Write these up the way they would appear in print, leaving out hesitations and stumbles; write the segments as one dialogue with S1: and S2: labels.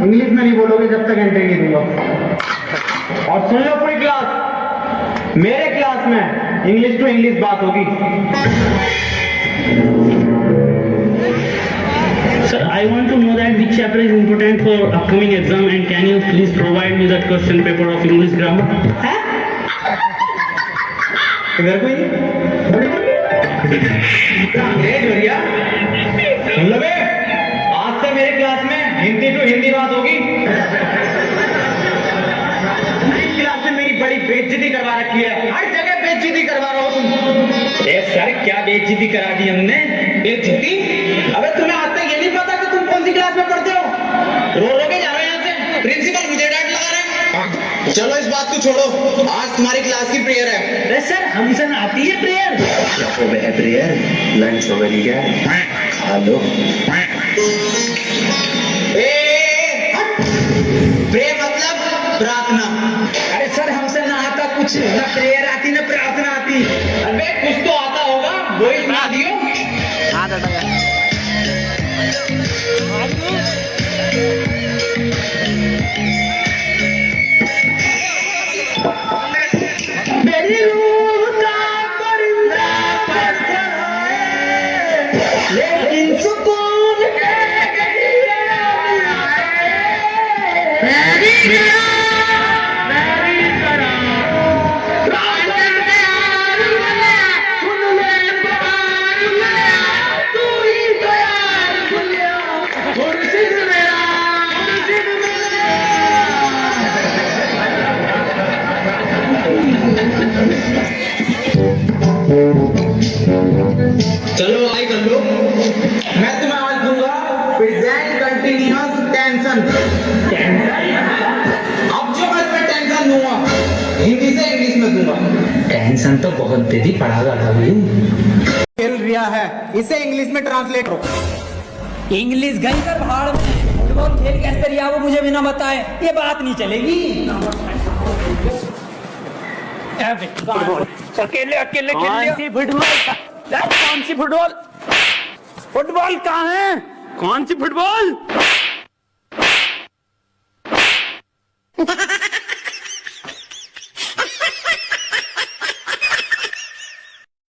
S1: English में नहीं बोलोगे जब तक एंट्री नहीं दूंगा। और सुन लो पूरी क्लास, मेरे क्लास में इंग्लिश टू इंग्लिश बात होगी।
S2: Sir, I want to know that which chapter is important for upcoming exam and can you please provide me that question paper of English grammar?
S1: इधर कोई भैया सुन लो बे, आज से मेरे क्लास में हिंदी टू हिंदी बात होगी। क्लास में मेरी बड़ी बेइज्जती करवा रखी है, हर जगह बेइज्जती करवा रहा हो तुम। ए सर, क्या बेइज्जती करा दी हमने? बेइज्जती? अबे तुम्हें आज तक ये नहीं पता कि तुम कौन सी क्लास में पढ़ते हो? रो रो के जा रहे हो यहाँ से, प्रिंसिपल मुझे डांट लगा रहे हैं। चलो इस बात को छोड़ो, आज तुम्हारी क्लास की प्रेयर है।
S2: अरे सर, हम सर आती है प्रेयर?
S3: क्या हो गया प्रेयर? लंच हो गई क्या? खा लो।
S1: प्रेयर मतलब प्रार्थना। अरे सर, हमसे ना आता कुछ, ना प्रेयर आती ना प्रार्थना आती। अबे कुछ तो आता होगा, वो ही सुना दियो। मेरी रूह का परिंदा पत्थर है, लेकिन सुकून के चलो आई कर लो। मैं तुम्हें आज दूंगा प्रेजेंट कंटिन्यूअस टेंशन। अब जो मैं तुम्हें टेंशन दूंगा हिंदी से इंग्लिश में दूंगा।
S2: टेंशन तो बहुत दे दी, पढ़ागा कभी।
S1: खेल रिया है, इसे इंग्लिश में ट्रांसलेट करो।
S4: इंग्लिश गई कर भाड़ में, फुटबॉल खेल कैसे रिया वो मुझे बिना बताए ये बात नहीं चलेगी।
S2: अकेले अकेले खेल लिया। कौन सी फुटबॉल? फुटबॉल कहाँ है? कौन सी फुटबॉल?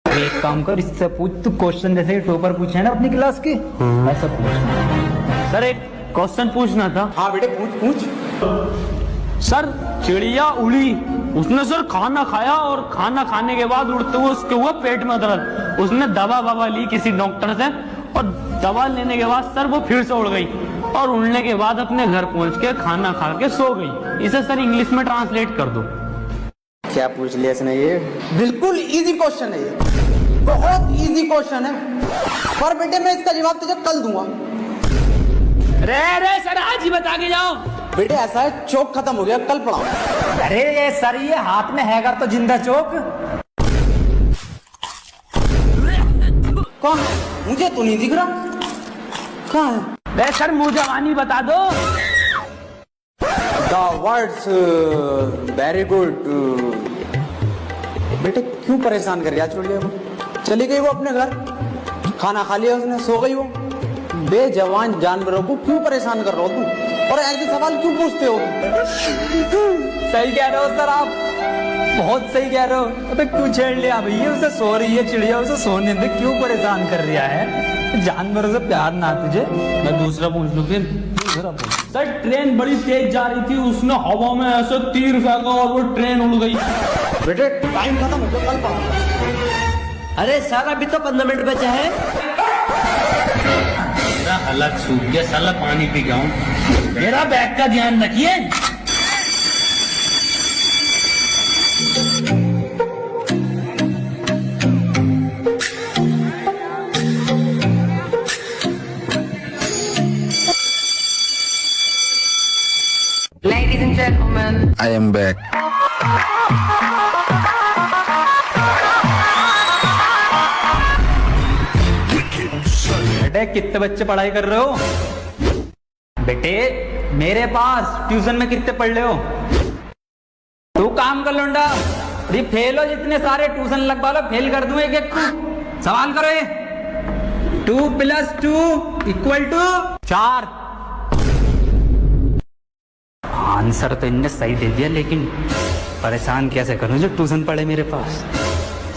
S4: एक काम कर, इससे पूछ तू क्वेश्चन जैसे टॉपर पूछे हैं ना अपनी क्लास के, ऐसा पूछ।
S2: सर एक क्वेश्चन पूछना था।
S1: हाँ बेटे पूछ पूछ।
S2: सर चिड़िया उड़ी, उसने सर खाना खाया और खाना खाने के बाद उड़ते हुए उसके हुआ पेट में दर्द। उसने दवा ली किसी डॉक्टर से और दवा लेने के बाद सर वो फिर से उड़ गई और उड़ने के बाद अपने घर पहुंच के खाना खा के सो गई। इसे सर इंग्लिश में ट्रांसलेट कर दो।
S1: क्या पूछ लिया इसने? ये बिल्कुल इजी क्वेश्चन है, ये बहुत इजी क्वेश्चन है, पर बेटे मैं इसका जवाब तुझे कल दूंगा।
S2: रे सर आज ही बता के जाओ।
S1: बेटे ऐसा है, चौक खत्म हो गया, कल पढ़ाओ।
S4: अरे ये सर ये हाथ में है तो जिंदा चौक
S1: कौन? मुझे तो नहीं दिख रहा, कहाँ है?
S2: रे सर मुंह जवानी बता दो।
S1: The words very good। बेटे क्यों परेशान कर रही है छोड़िए वो? चली गई वो अपने घर, खाना खा लिया उसने, सो गई वो। बेजवान जानवरों को क्यों परेशान कर रहे हो तुम, और ऐसे सवाल क्यों पूछते हो?
S4: सही कह रहे हो सर आप, बहुत सही कह रहे हो। अबे क्यों छेड़ लिया भैया? उसे सो रही है चिड़िया, उसे सोने दे, क्यों परेशान कर रहा है? जानवरों से प्यार ना तुझे?
S2: मैं दूसरा पूछ लूं फिर। सर ट्रेन बड़ी तेज जा रही थी, उसने हवा में ऐसे तीर फेंका और वो ट्रेन उड़ गई।
S1: बेटे टाइम खत्म हो गया, कल पढ़ाओ।
S4: अरे सर अभी तो 15 मिनट बचे हैं।
S2: मेरा हलक सूख गया, साला पानी पी गया हूं। मेरा बैग का ध्यान रखिए।
S5: Ladies and gentlemen,
S3: I am back.
S4: बेटे कितने बच्चे पढ़ाई कर रहे हो? बेटे मेरे पास ट्यूशन में कितने पढ़ रहे हो? तू काम कर लौंडा, अरे फेल हो जितने सारे ट्यूशन लगवा लो, फेल कर दूं एक एक को। सवाल करो ये। 2 + 2 = 4। आंसर तो इनने सही दे दिया, लेकिन परेशान कैसे करूं जो ट्यूशन पढ़े मेरे पास।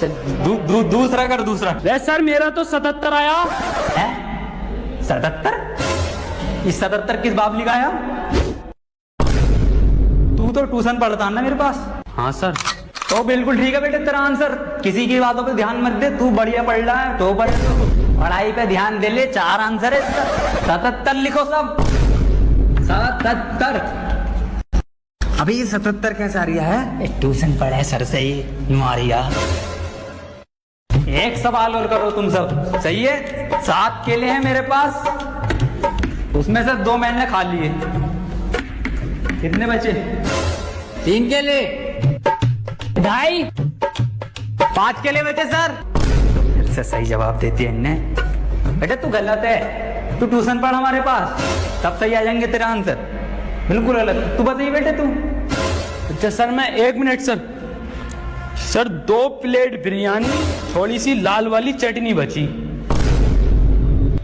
S4: चल दूसरा कर, दूसरा।
S2: वे सर मेरा तो 77 आया
S4: है 77? इस 77 किस बाब लिखाया? तू तो ट्यूशन पढ़ता ना मेरे पास।
S2: हाँ सर।
S4: तो बिल्कुल ठीक है बेटे, तेरा आंसर। किसी की बातों पे ध्यान मत दे, तू बढ़िया पढ़ रहा है, तो पढ़ाई पे ध्यान दे ले। 4 आंसर है इसका। 77 लिखो सब, 77। अभी ये 77 कैसे आ रहा है? ट्यूशन पढ़े सर से ही यूं आ रही है। एक सवाल और करो तुम सब, सही है? 7 केले हैं मेरे पास, उसमें से 2 मैंने खा लिए, कितने बचे? 3 केले, 2.5, 5 केले बचे सर। फिर से सही जवाब देती है इनने। बेटा तू गलत है, तू ट्यूशन पढ़ हमारे पास, तब सही आ जाएंगे तेरा आंसर। बिल्कुल गलत। तू बताइए बेटे तू।
S2: अच्छा सर मैं 1 मिनट सर 2 प्लेट बिरयानी, थोड़ी सी लाल वाली चटनी बची।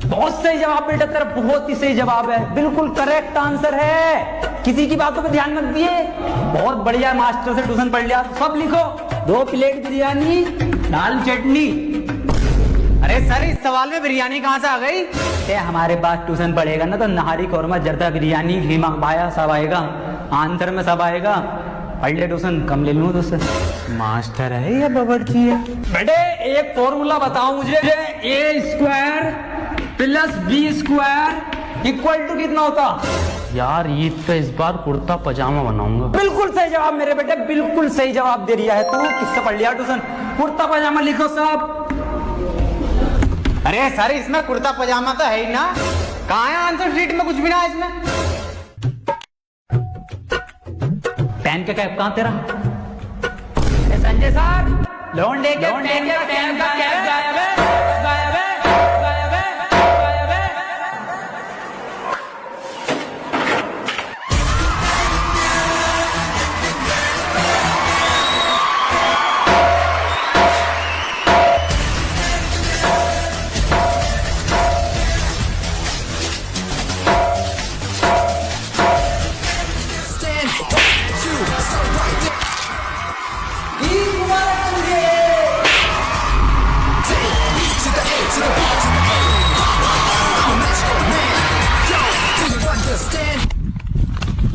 S4: बहुत सही जवाब बेटा तेरा, बहुत ही सही जवाब है, बिल्कुल करेक्ट आंसर है। किसी की बातों पे ध्यान मत दिए, बहुत बढ़िया मास्टर से ट्यूशन पढ़ लिया। सब लिखो, 2 प्लेट बिरयानी, लाल चटनी। अरे सर इस सवाल में बिरयानी कहाँ से आ गई? हमारे पास ट्यूशन पढ़ेगा ना तो नहारी कौरमा जर्दा बिरयानी घी मखबाया सब आएगा, आंसर में सब आएगा। पढ़ ले ट्यूशन, कम ले लूँ तुझसे। मास्टर है या बावर्ची है? बेटे एक फॉर्मूला बताओ मुझे, A² + B² इक्वल टू कितना होता?
S2: यार ईद पे इस बार कुर्ता पजामा बनाऊंगा।
S4: बिल्कुल सही जवाब मेरे बेटे, बिल्कुल सही जवाब दे रहा है तू। किससे पढ़ लिया ट्यूशन? कुर्ता पजामा लिखो सब। अरे सर इसमें कुर्ता पजामा तो है ही ना, कहाँ है आंसर शीट में? कुछ भी ना है इसमें। पेन का कैप कहाँ तेरा? संजय सर लौंडे के पेन का कैप गायब है, गायब है, गायब है, गायब है।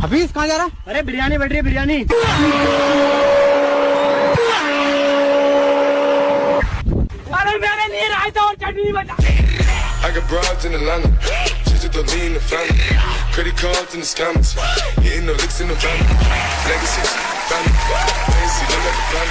S4: हफीज कहाँ जा रहा?
S2: अरे बिरयानी बन रही है, बिरयानी। अरे मैंने नहीं रायता और चटनी बचा।
S6: I got broads in Atlanta, just to lean the family. Credit cards and the scammers, hitting the licks in the van. Legacies, family, fancy, look like a plan.